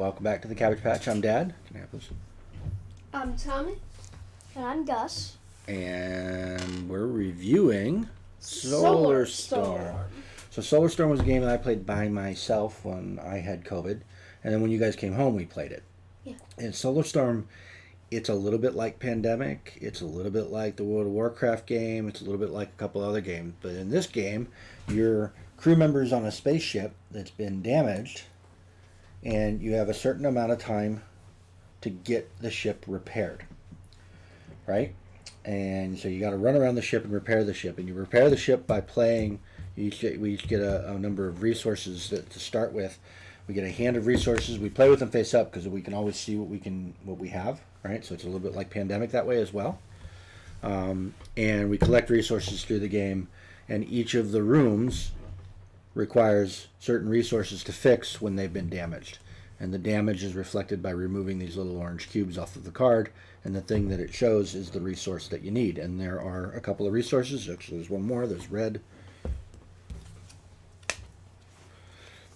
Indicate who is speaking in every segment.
Speaker 1: welcome back to the Cabbage Patch. I'm Dad. Can I have this?
Speaker 2: I'm Tommy.
Speaker 3: And I'm Gus.
Speaker 1: And we're reviewing Solar Storm. So Solar Storm was a game that I played by myself when I had COVID. And then when you guys came home, we played it.
Speaker 3: Yeah.
Speaker 1: And Solar Storm, it's a little bit like Pandemic. It's a little bit like the World of Warcraft game. It's a little bit like a couple other games. But in this game, your crew member's on a spaceship that's been damaged. And you have a certain amount of time to get the ship repaired. Right? And so you got to run around the ship and repair the ship. And you repair the ship by playing. We each get a number of resources to start with. We get a hand of resources. We play with them face up because we can always see what we have. Right? So it's a little bit like Pandemic that way as well. And we collect resources through the game. And each of the rooms requires certain resources to fix when they've been damaged. And the damage is reflected by removing these little orange cubes off of the card, and the thing that it shows is the resource that you need. And there are a couple of resources. Actually, there's one more. There's red.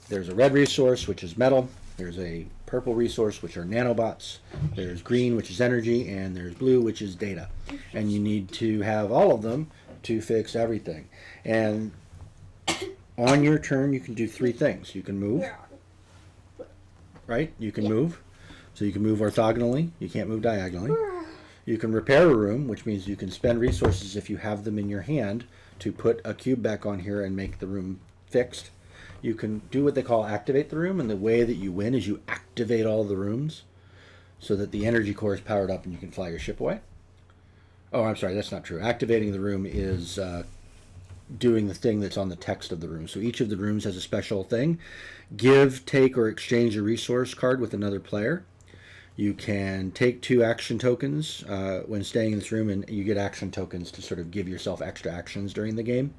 Speaker 1: There's a red resource, which is metal. There's a purple resource, which are nanobots. There's green, which is energy, and there's blue, which is data. And you need to have all of them to fix everything. And on your turn, you can do three things. You can move, right? You can move. So you can move orthogonally. You can't move diagonally. You can repair a room, which means you can spend resources if you have them in your hand to put a cube back on here and make the room fixed. You can do what they call activate the room, and the way that you win is you activate all the rooms so that the energy core is powered up and you can fly your ship away. Oh, I'm sorry, that's not true. Activating the room is doing the thing that's on the text of the room. So each of the rooms has a special thing. Give, take, or exchange a resource card with another player. You can take 2 action tokens when staying in this room, and you get action tokens to sort of give yourself extra actions during the game.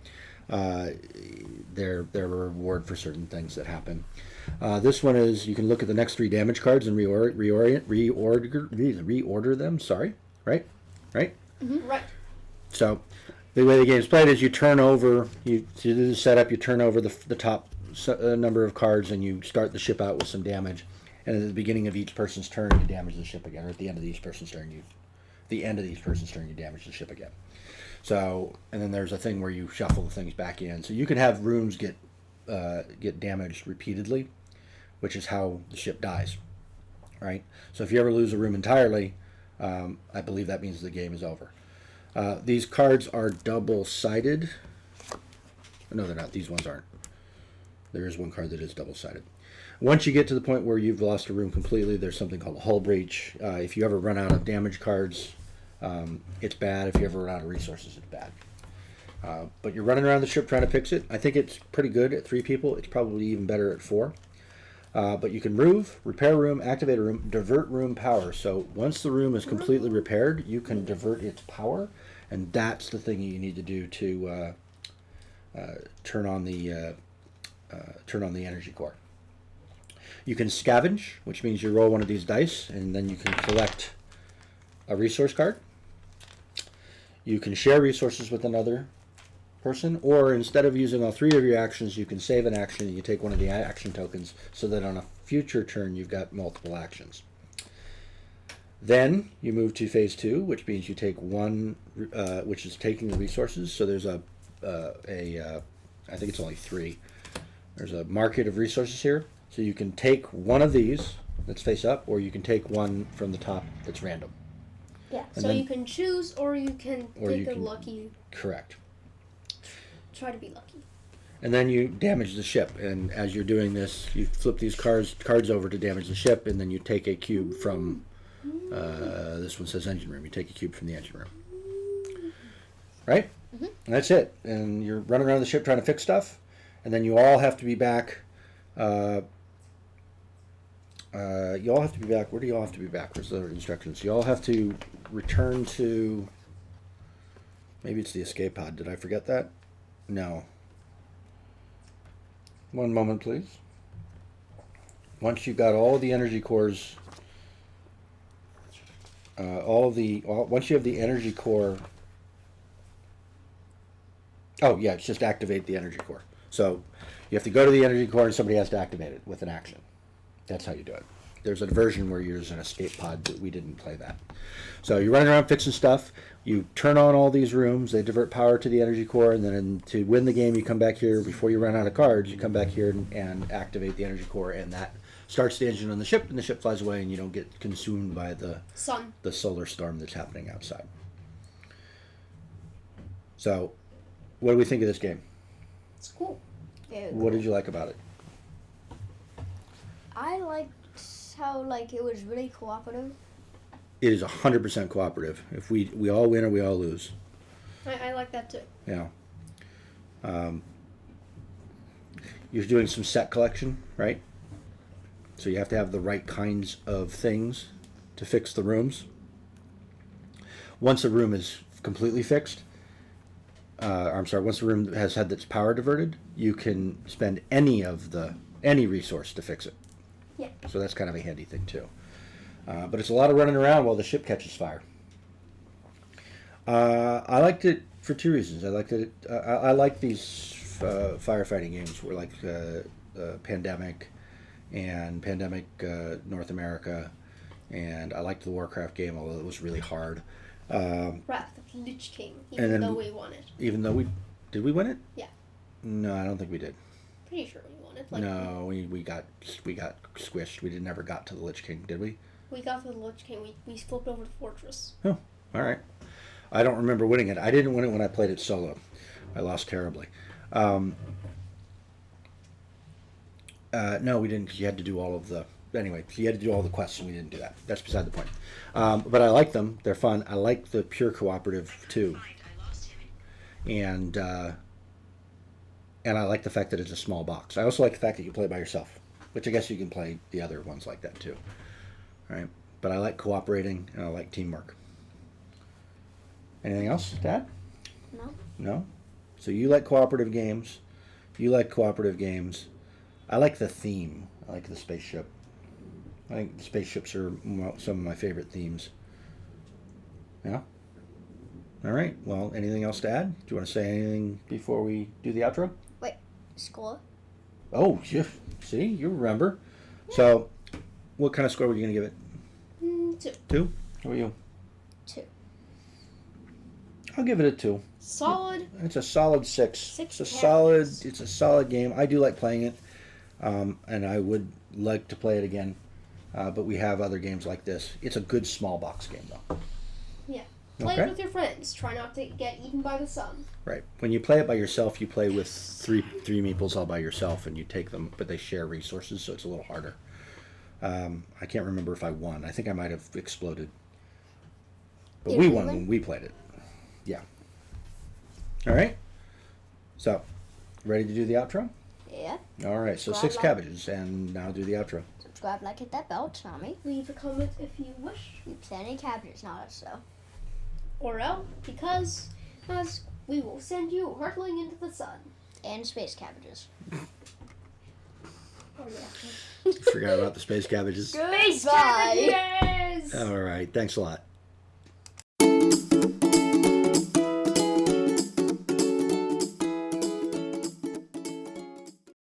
Speaker 1: They're a reward for certain things that happen. This one is, you can look at the next 3 damage cards and reorder them. Sorry, right?
Speaker 2: Mm-hmm. Right.
Speaker 1: So the way the game is played is you turn over, you do the setup, you turn over the top number of cards, and you start the ship out with some damage. And at the beginning of each person's turn, you damage the ship again. Or at the end of each person's turn, you damage the ship again. So, and then there's a thing where you shuffle the things back in. So you can have rooms get damaged repeatedly, which is how the ship dies, right? So if you ever lose a room entirely, I believe that means the game is over. These cards are double-sided. No, they're not. These ones aren't. There is one card that is double-sided. Once you get to the point where you've lost a room completely, there's something called a hull breach. If you ever run out of damage cards, it's bad. If you ever run out of resources, it's bad. But you're running around the ship trying to fix it. I think it's pretty good at 3 people. It's probably even better at 4. But you can move, repair a room, activate a room, divert room power. So once the room is completely repaired, you can divert its power, and that's the thing you need to do to turn on the energy core. You can scavenge, which means you roll one of these dice, and then you can collect a resource card. You can share resources with another person, or instead of using all 3 of your actions, you can save an action and you take one of the action tokens so that on a future turn you've got multiple actions. Then you move to phase 2, which means you take one, which is taking the resources. So there's I think it's only 3. There's a market of resources here. So you can take one of these that's face up, or you can take one from the top that's random.
Speaker 2: Yeah,
Speaker 1: And
Speaker 2: so
Speaker 1: then,
Speaker 2: you can choose, or you can take a lucky.
Speaker 1: Correct.
Speaker 2: Try to be lucky.
Speaker 1: And then you damage the ship, and as you're doing this, you flip these cards over to damage the ship, and then you take a cube from, this one says engine room, you take a cube from the engine room. Right?
Speaker 2: Mm-hmm.
Speaker 1: And that's it. And you're running around the ship trying to fix stuff, and then you all have to be back. You all have to be back. Where do you all have to be back? Where's the instructions? You all have to return to, maybe it's the escape pod. Did I forget that? No. One moment, please. Once you've got all of the energy cores, once you have the energy core, oh yeah, it's just activate the energy core. So you have to go to the energy core and somebody has to activate it with an action. That's how you do it. there's a version where there's an escape pod, but we didn't play that. So you're running around fixing stuff. You turn on all these rooms. They divert power to the energy core, and then to win the game, you come back here before you run out of cards. You come back here and activate the energy core, and that starts the engine on the ship, and the ship flies away, and you don't get consumed by the solar storm that's happening outside. So, what do we think of this game?
Speaker 2: It's cool.
Speaker 1: What did you like about it?
Speaker 3: I liked how it was really cooperative.
Speaker 1: It is 100% cooperative. If we all win or we all lose.
Speaker 2: I like that too.
Speaker 1: Yeah. You're doing some set collection, right? So you have to have the right kinds of things to fix the rooms. Once a room is completely fixed, once the room has had its power diverted, you can spend any resource to fix it.
Speaker 2: Yeah.
Speaker 1: So that's kind of a handy thing too. But it's a lot of running around while the ship catches fire. I liked it for two reasons. I liked it. I like these firefighting games where Pandemic and Pandemic North America, and I liked the Warcraft game, although it was really hard.
Speaker 2: Wrath of the Lich King, even though we won it.
Speaker 1: Did we win it?
Speaker 2: Yeah.
Speaker 1: No, I don't think we did.
Speaker 2: Pretty sure we won it.
Speaker 1: No, we got squished. We never got to the Lich King, did we?
Speaker 2: We got to the Lich King. We flipped over the fortress.
Speaker 1: Oh, all right. I don't remember winning it. I didn't win it when I played it solo. I lost terribly. No, we didn't, because you had to do all of the... Anyway, you had to do all the quests, and we didn't do that. That's beside the point. But I like them. They're fun. I like the pure cooperative, too. And I like the fact that it's a small box. I also like the fact that you play by yourself, which I guess you can play the other ones like that, too. Right? But I like cooperating, and I like teamwork. Anything else, Dad?
Speaker 3: No.
Speaker 1: No? So you like cooperative games. You like cooperative games. I like the theme. I like the spaceship. I think the spaceships are some of my favorite themes. Yeah? All right. Well, anything else to add? Do you want to say anything before we do the outro?
Speaker 3: Wait, score?
Speaker 1: Oh, yeah. See? You remember. So, what kind of score were you going to give it?
Speaker 2: 2.
Speaker 1: 2? How about you?
Speaker 3: 2.
Speaker 1: I'll give it a 2.
Speaker 2: Solid.
Speaker 1: It's a solid 6. It's a solid game. I do like playing it, and I would like to play it again. But we have other games like this. It's a good small box game, though.
Speaker 2: Yeah. Play it with your friends. Try not to get eaten by the sun.
Speaker 1: Right. When you play it by yourself, you play with three meeples all by yourself, and you take them, but they share resources, so it's a little harder. I can't remember if I won. I think I might have exploded. But we won when we played it. Yeah. All right. So, ready to do the outro?
Speaker 3: Yeah.
Speaker 1: All right. So 6 cabbages, and now do the outro.
Speaker 3: Subscribe, like, hit that bell, Tommy.
Speaker 2: Leave a comment if you wish.
Speaker 3: You send any cabbages, not us, so.
Speaker 2: Or else, because as we will send you hurtling into the sun.
Speaker 3: And space cabbages.
Speaker 2: Oh, yeah.
Speaker 1: Forgot about the space cabbages.
Speaker 2: Space cabbages!
Speaker 1: All right. Thanks a lot.